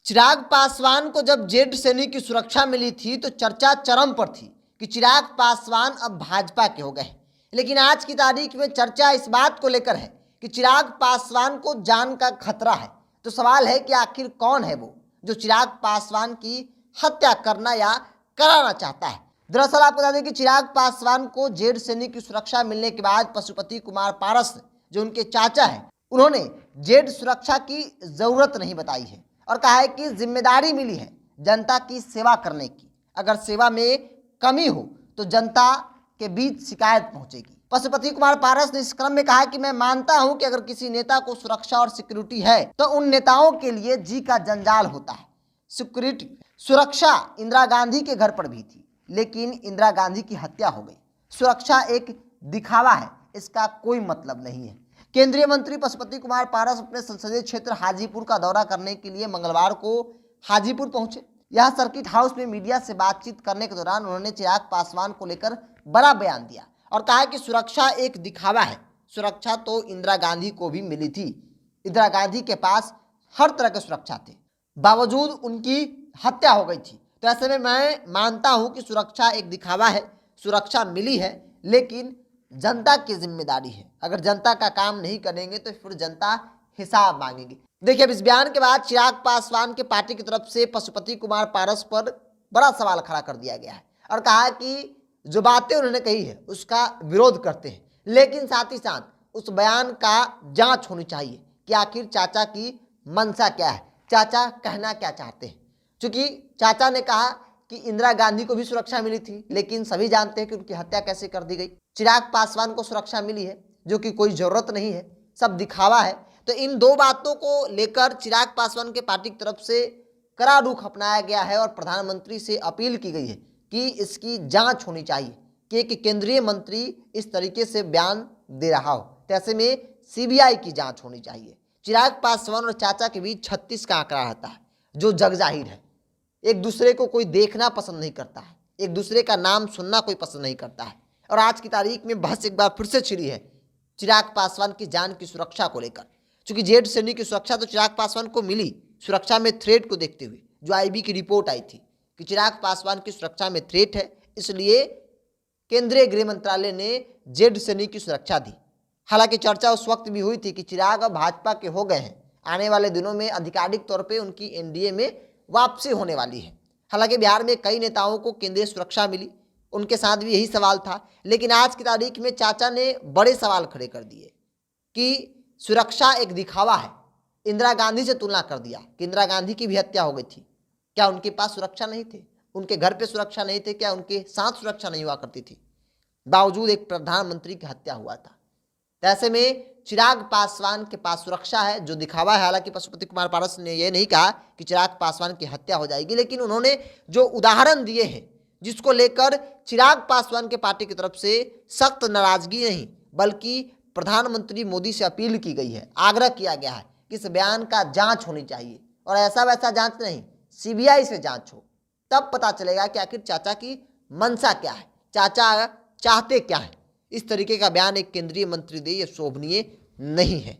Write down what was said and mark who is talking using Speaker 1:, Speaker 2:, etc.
Speaker 1: चिराग पासवान को जब जेड सैनिक की सुरक्षा मिली थी तो चर्चा चरम पर थी कि चिराग पासवान अब भाजपा के हो गए। लेकिन आज की तारीख में चर्चा इस बात को लेकर है कि चिराग पासवान को जान का खतरा है। तो सवाल है कि आखिर कौन है वो जो चिराग पासवान की हत्या करना या कराना चाहता है। दरअसल आपको बता दें कि चिराग पासवान को जेड सैनिक की सुरक्षा मिलने के बाद पशुपति कुमार पारस जो उनके चाचा हैं, उन्होंने जेड सुरक्षा की जरूरत नहीं बताई है और कहा है कि जिम्मेदारी मिली है जनता की सेवा करने की। अगर सेवा में कमी हो तो जनता के बीच शिकायत पहुंचेगी। पशुपति कुमार पारस ने इस क्रम में कहा कि मैं मानता हूं कि अगर किसी नेता को सुरक्षा और सिक्योरिटी है तो उन नेताओं के लिए जी का जंजाल होता है। सिक्योरिटी सुरक्षा इंदिरा गांधी के घर पर भी थी, लेकिन इंदिरा गांधी की हत्या हो गई। सुरक्षा एक दिखावा है, इसका कोई मतलब नहीं है। केंद्रीय मंत्री पशुपति कुमार पारस अपने संसदीय क्षेत्र हाजीपुर का दौरा करने के लिए मंगलवार को हाजीपुर पहुंचे। यहां सर्किट हाउस में मीडिया से बातचीत करने के दौरान उन्होंने चिराग पासवान को लेकर बड़ा बयान दिया और कहा कि सुरक्षा एक दिखावा है। सुरक्षा तो इंदिरा गांधी को भी मिली थी। इंदिरा गांधी के पास हर तरह के सुरक्षा थे, बावजूद उनकी हत्या हो गई थी। तो ऐसे में मैं मानता हूं कि सुरक्षा एक दिखावा है, सुरक्षा मिली है, लेकिन जनता की जिम्मेदारी है। अगर जनता का काम नहीं करेंगे तो फिर जनता हिसाब मांगेगी। देखिए, अब इस बयान के बाद चिराग पासवान के पार्टी की तरफ से पशुपति कुमार पारस पर बड़ा सवाल खड़ा कर दिया गया है और कहा कि जो बातें उन्होंने कही है उसका विरोध करते हैं, लेकिन साथ ही साथ उस बयान का जांच होनी चाहिए कि आखिर चाचा की मंशा क्या है, चाचा कहना क्या चाहते हैं। क्योंकि चाचा ने कहा कि इंदिरा गांधी को भी सुरक्षा मिली थी, लेकिन सभी जानते हैं कि उनकी हत्या कैसे कर दी गई। चिराग पासवान को सुरक्षा मिली है जो कि कोई जरूरत नहीं है, सब दिखावा है। तो इन दो बातों को लेकर चिराग पासवान के पार्टी की तरफ से कड़ा रुख अपनाया गया है और प्रधानमंत्री से अपील की गई है कि इसकी जांच होनी चाहिए कि एक केंद्रीय मंत्री इस तरीके से बयान दे रहा हो। तो ऐसे में सीबीआई की जांच होनी चाहिए। चिराग पासवान और चाचा के बीच 36 का आंकड़ा रहता है जो जग जाहिर है। एक दूसरे को कोई देखना पसंद नहीं करता है, एक दूसरे का नाम सुनना कोई पसंद नहीं करता है। और आज की तारीख में बहस एक बार फिर से छिड़ी है चिराग पासवान की जान की सुरक्षा को लेकर। क्योंकि जेड सैनिक की सुरक्षा तो चिराग पासवान को मिली, सुरक्षा में थ्रेट को देखते हुए जो आईबी की रिपोर्ट आई थी कि चिराग पासवान की सुरक्षा में थ्रेट है, इसलिए केंद्रीय गृह मंत्रालय ने जेड सैनिक की सुरक्षा दी। हालांकि चर्चा उस वक्त भी हुई थी कि चिराग अब भाजपा के हो गए हैं, आने वाले दिनों में आधिकारिक तौर पर उनकी एनडीए में वापसी होने वाली है। हालांकि बिहार में कई नेताओं को केंद्रीय सुरक्षा मिली, उनके साथ भी यही सवाल था। लेकिन आज की तारीख में चाचा ने बड़े सवाल खड़े कर दिए कि सुरक्षा एक दिखावा है। इंदिरा गांधी से तुलना कर दिया कि इंदिरा गांधी की भी हत्या हो गई थी, क्या उनके पास सुरक्षा नहीं थे? उनके घर पे सुरक्षा नहीं थे? क्या उनके साथ सुरक्षा नहीं हुआ करती थी? बावजूद एक प्रधानमंत्री की हत्या हुआ था। तो ऐसे में चिराग पासवान के पास सुरक्षा है जो दिखावा है। हालांकि पशुपति कुमार पारस ने यह नहीं कहा कि चिराग पासवान की हत्या हो जाएगी, लेकिन उन्होंने जो उदाहरण दिए हैं जिसको लेकर चिराग पासवान के पार्टी की तरफ से सख्त नाराजगी नहीं बल्कि प्रधानमंत्री मोदी से अपील की गई है, आग्रह किया गया है कि इस बयान का जांच होनी चाहिए। और ऐसा वैसा जांच नहीं, सीबीआई से जांच हो, तब पता चलेगा कि आखिर चाचा की मंशा क्या है, चाचा चाहते क्या है। इस तरीके का बयान एक केंद्रीय मंत्री दे, यह शोभनीय नहीं है।